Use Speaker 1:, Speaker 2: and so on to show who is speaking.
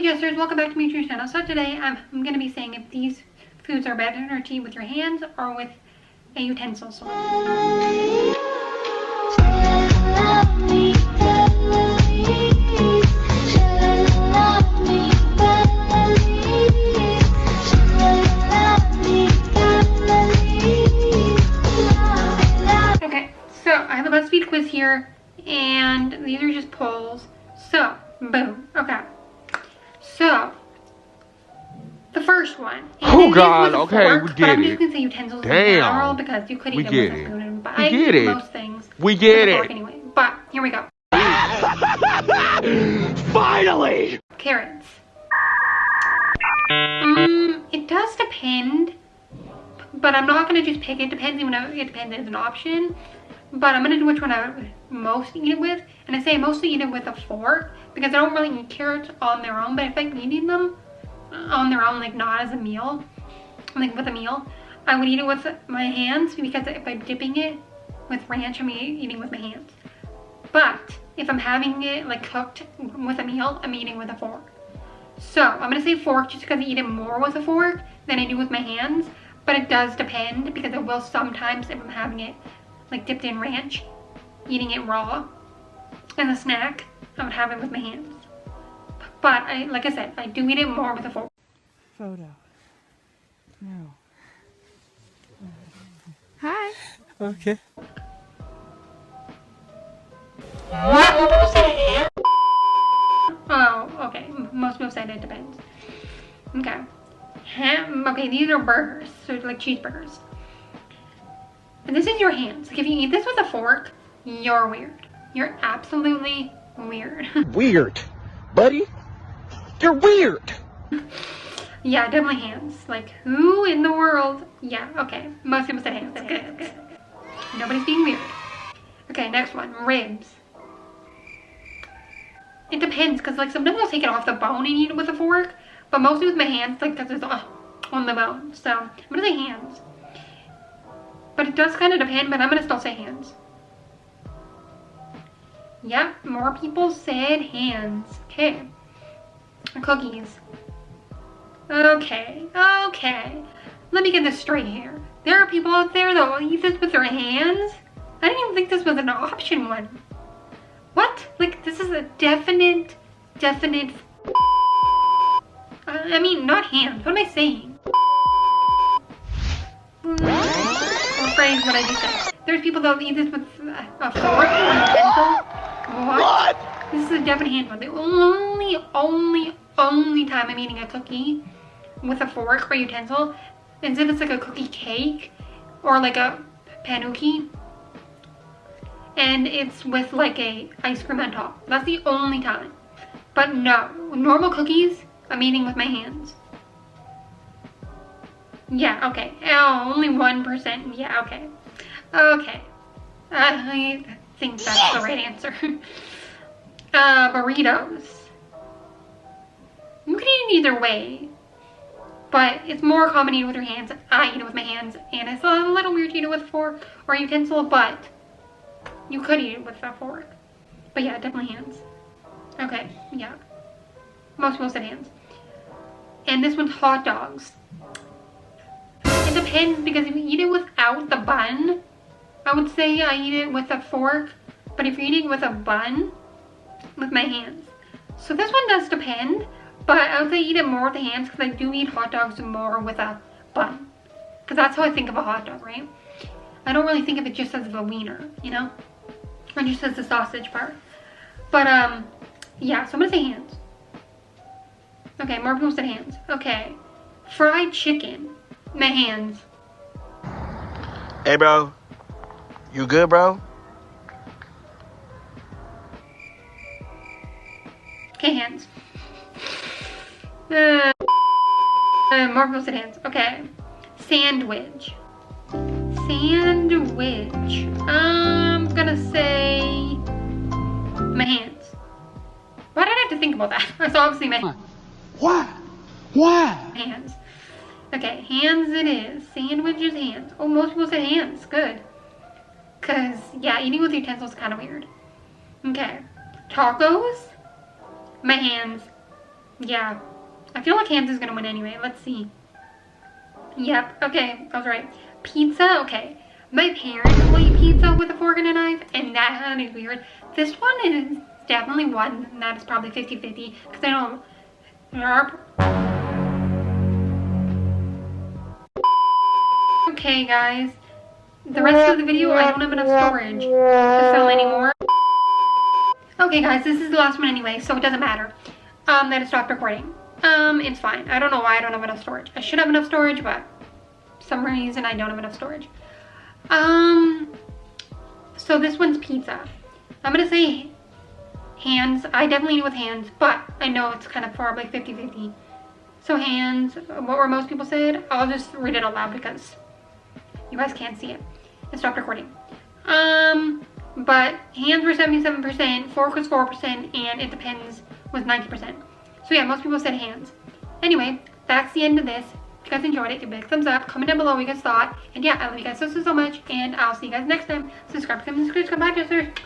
Speaker 1: digesters, welcome back to my YouTube channel. So today I'm going to be saying if these foods are better to eat with your hands or with a utensil source. Okay, so I have a BuzzFeed quiz here, and these are just polls. So, boom. Okay. So, the first one.
Speaker 2: Oh God, okay, we get it.
Speaker 1: I'm just gonna say utensils in general because you could eat them with a spoon. But I eat most things.
Speaker 2: We get it.
Speaker 1: Anyway, but here we go.
Speaker 2: Finally!
Speaker 1: Carrots. It does depend, but I'm not gonna just pick it. Depends even though it depends as an option. But I'm gonna do which one I would most eat it with, and I say I mostly eat it with a fork because I don't really eat carrots on their own. But if I'm eating them on their own, like not as a meal, like with a meal, I would eat it with my hands because if I'm dipping it with ranch, I'm eating with my hands. But if I'm having it like cooked with a meal, I'm eating with a fork. So I'm gonna say fork just because I eat it more with a fork than I do with my hands. But it does depend because I will sometimes, if I'm having it like dipped in ranch, eating it raw as a snack, I would have it with my hands. But like I said, I do eat it more with a fork.
Speaker 3: Photo. No.
Speaker 4: Hi.
Speaker 3: Okay.
Speaker 1: Oh, okay. Most people said it depends. Okay. Okay, these are burgers, so like cheeseburgers. And this is your hands. Like if you eat this with a fork, you're weird. You're absolutely weird.
Speaker 2: Weird. Buddy, you're weird.
Speaker 1: Yeah, definitely hands. Like who in the world? Yeah, okay. Most people said hands. Good. Nobody's being weird. Okay, next one. Ribs. It depends, because like sometimes I'll take it off the bone and eat it with a fork, but mostly with my hands, like because it's on the bone. So I'm gonna say hands. But it does kind of depend, but I'm gonna still say hands. Yep, more people said hands. Okay. Cookies. Okay. Let me get this straight here. There are people out there that will eat this with their hands? I didn't even think this was an option one. What? Like, this is a definite... I mean, not hands. What am I saying? Rephrase what I just said. There's people that will eat this with a fork or a pencil. What? This is a definite hand one. The only time I'm eating a cookie with a fork or utensil is if it's like a cookie cake or like a panuki and it's with like a ice cream on top. That's the only time. But no, normal cookies I'm eating with my hands. Yeah, okay. Oh, only 1%. Yeah, okay. Okay. I think that's the right answer. Burritos. You can eat it either way, but it's more common to eat it with your hands. I eat it with my hands, and it's a little weird to eat it with a fork or a utensil, but you could eat it with a fork. But yeah, definitely hands. Okay, yeah. Most people said hands. And this one's hot dogs. It depends, because if you eat it without the bun, I would say I eat it with a fork, but if you're eating with a bun, with my hands. So this one does depend, but I would say eat it more with the hands because I do eat hot dogs more with a bun. Because that's how I think of a hot dog, right? I don't really think of it just as a wiener, you know? Or just as the sausage part. But, yeah, so I'm gonna say hands. Okay, more people said hands. Okay. Fried chicken. My hands.
Speaker 2: Hey, bro. You good, bro?
Speaker 1: Okay, hands. More people said hands. Okay. Sandwich. Sandwich. I'm gonna say my hands. Why did I have to think about that? That's obviously my hands.
Speaker 2: Why?
Speaker 1: Hands. Okay, hands it is. Sandwich is hands. Oh, most people said hands. Good. Because, yeah, eating with utensils is kind of weird. Okay. Tacos. My hands. Yeah. I feel like hands is gonna win anyway. Let's see. Yep, okay, I was right. Pizza, okay. My parents will eat pizza with a fork and a knife, and that is weird. This one is definitely one that is probably 50-50, because I don't... Okay, guys. The rest of the video, I don't have enough storage to film anymore. Okay, guys, this is the last one anyway, so it doesn't matter that it stopped recording. It's fine. I don't know why I don't have enough storage. I should have enough storage, but for some reason I don't have enough storage. So this one's pizza. I'm gonna say hands. I definitely eat with hands, but I know it's kind of probably 50-50. So hands, what were most people said? I'll just read it out loud because you guys can't see it. It stopped recording. But hands were 77%, fork was 4%, and it depends was 90%. So yeah, most people said hands. Anyway, that's the end of this. If you guys enjoyed it, give it a big thumbs up. Comment down below what you guys thought. And yeah, I love you guys so much. And I'll see you guys next time. Subscribe, comment, subscribe, bye,